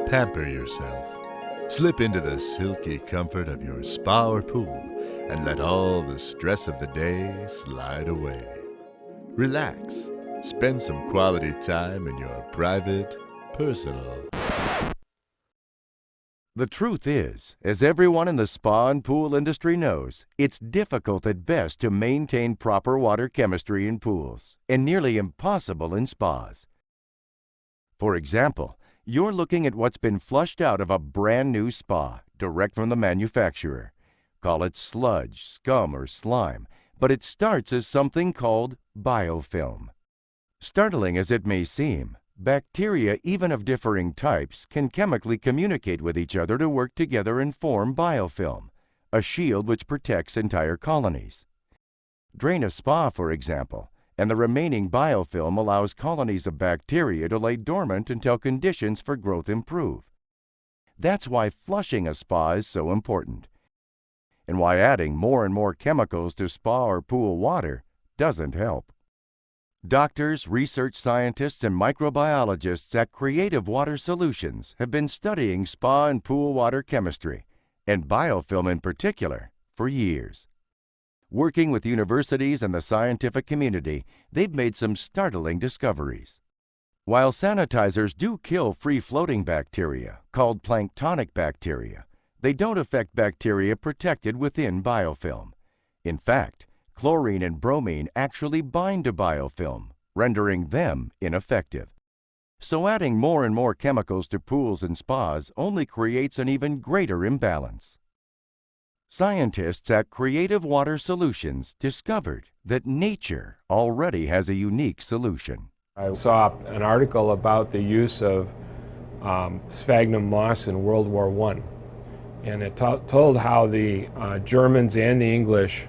Pamper yourself. Slip into the silky comfort of your spa or pool and let all the stress of the day slide away. Relax. Spend some quality time in your private, personal. The truth is, as everyone in the spa and pool industry knows, it's difficult at best to maintain proper water chemistry in pools, and nearly impossible in spas. For example, you're looking at what's been flushed out of a brand new spa, direct from the manufacturer. Call it sludge, scum, or slime, but it starts as something called biofilm. Startling as it may seem, bacteria, even of differing types, can chemically communicate with each other to work together and form biofilm, a shield which protects entire colonies. Drain a spa, for example, and the remaining biofilm allows colonies of bacteria to lay dormant until conditions for growth improve. That's why flushing a spa is so important, and why adding more and more chemicals to spa or pool water doesn't help. Doctors, research scientists, and microbiologists at Creative Water Solutions have been studying spa and pool water chemistry, and biofilm in particular, for years. Working with universities and the scientific community, they've made some startling discoveries. While sanitizers do kill free-floating bacteria, called planktonic bacteria, they don't affect bacteria protected within biofilm. In fact, chlorine and bromine actually bind to biofilm, rendering them ineffective. So adding more and more chemicals to pools and spas only creates an even greater imbalance. Scientists at Creative Water Solutions discovered that nature already has a unique solution. I saw an article about the use of sphagnum moss in World War I, and it told how the Germans and the English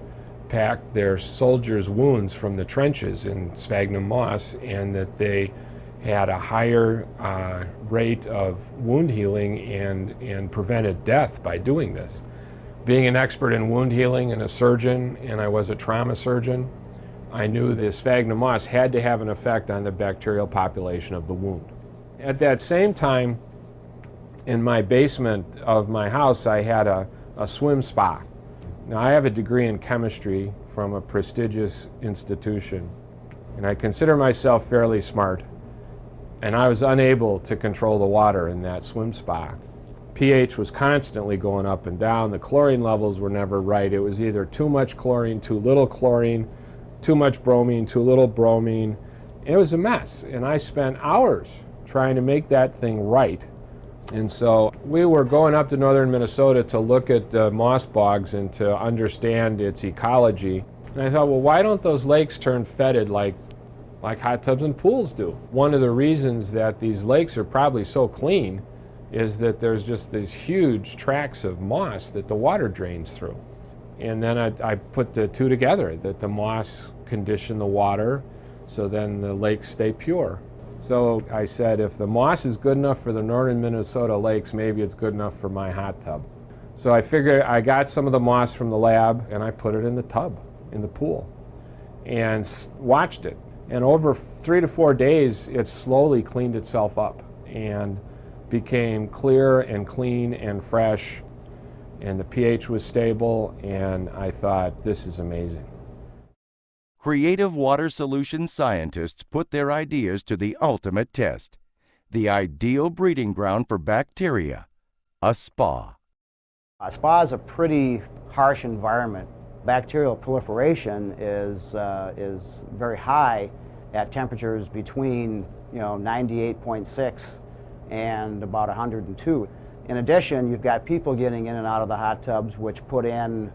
packed their soldiers' wounds from the trenches in sphagnum moss, and that they had a higher rate of wound healing and prevented death by doing this. Being an expert in wound healing and a surgeon, and I was a trauma surgeon, I knew the sphagnum moss had to have an effect on the bacterial population of the wound. At that same time, in my basement of my house, I had a swim spa. Now, I have a degree in chemistry from a prestigious institution, and I consider myself fairly smart, and I was unable to control the water in that swim spa. pH was constantly going up and down. The chlorine levels were never right. It was either too much chlorine, too little chlorine, too much bromine, too little bromine. It was a mess, and I spent hours trying to make that thing right. And so we were going up to northern Minnesota to look at the moss bogs and to understand its ecology. And I thought, well, why don't those lakes turn fetid like hot tubs and pools do? One of the reasons that these lakes are probably so clean is that there's just these huge tracts of moss that the water drains through. And then I put the two together, that the moss condition the water so then the lakes stay pure. So I said, if the moss is good enough for the northern Minnesota lakes, maybe it's good enough for my hot tub. So I figured I got some of the moss from the lab and I put it in the tub, in the pool, and watched it. And over 3 to 4 days, it slowly cleaned itself up and became clear and clean and fresh, and the pH was stable, and I thought, this is amazing. Creative Water Solutions scientists put their ideas to the ultimate test, the ideal breeding ground for bacteria, a spa. A spa is a pretty harsh environment. Bacterial proliferation is very high at temperatures between 98.6 and about 102. In addition, you've got people getting in and out of the hot tubs, which put in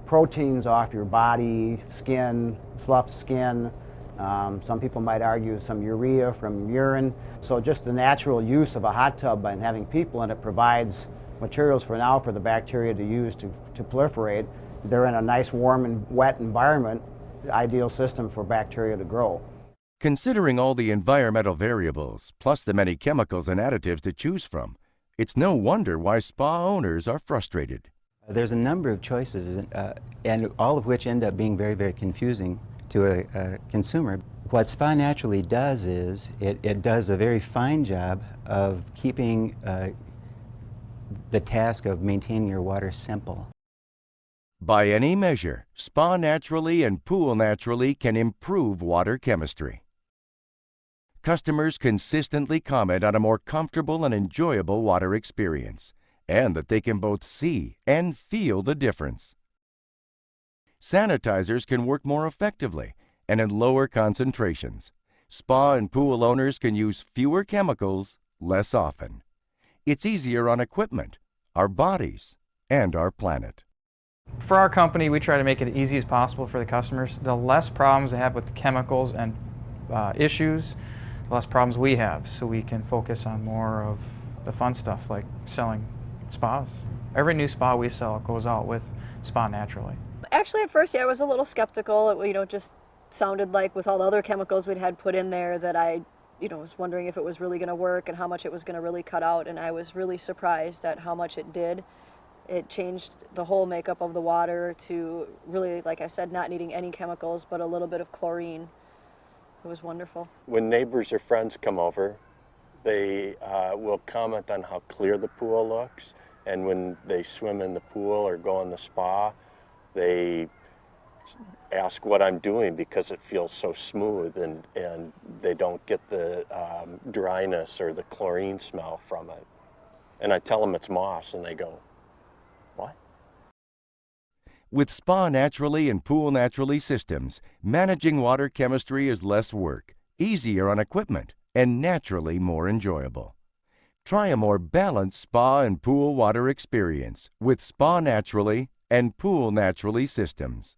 proteins off your body, skin, sloughed skin. Some people might argue some urea from urine. So just the natural use of a hot tub and having people in it provides materials for the bacteria to use to proliferate. They're in a nice warm and wet environment, the ideal system for bacteria to grow. Considering all the environmental variables, plus the many chemicals and additives to choose from, it's no wonder why spa owners are frustrated. There's a number of choices, and all of which end up being very, very confusing to a consumer. What Spa Naturally does is it does a very fine job of keeping the task of maintaining your water simple. By any measure, Spa Naturally and Pool Naturally can improve water chemistry. Customers consistently comment on a more comfortable and enjoyable water experience, and that they can both see and feel the difference. Sanitizers can work more effectively and in lower concentrations. Spa and pool owners can use fewer chemicals less often. It's easier on equipment, our bodies, and our planet. For our company, we try to make it as easy as possible for the customers. The less problems they have with chemicals and issues, the less problems we have, so we can focus on more of the fun stuff like selling spas. Every new spa we sell goes out with Spa Naturally. Actually, at first, I was a little skeptical. It just sounded like with all the other chemicals we'd had put in there that I was wondering if it was really going to work and how much it was going to really cut out, and I was really surprised at how much it did. It changed the whole makeup of the water to really, like I said, not needing any chemicals but a little bit of chlorine. It was wonderful. When neighbors or friends come over, they will comment on how clear the pool looks, and when they swim in the pool or go in the spa, they ask what I'm doing because it feels so smooth, and they don't get the dryness or the chlorine smell from it. And I tell them it's moss, and they go, "What?" With Spa Naturally and Pool Naturally systems, managing water chemistry is less work, easier on equipment, and naturally more enjoyable. Try a more balanced spa and pool water experience with Spa Naturally and Pool Naturally systems.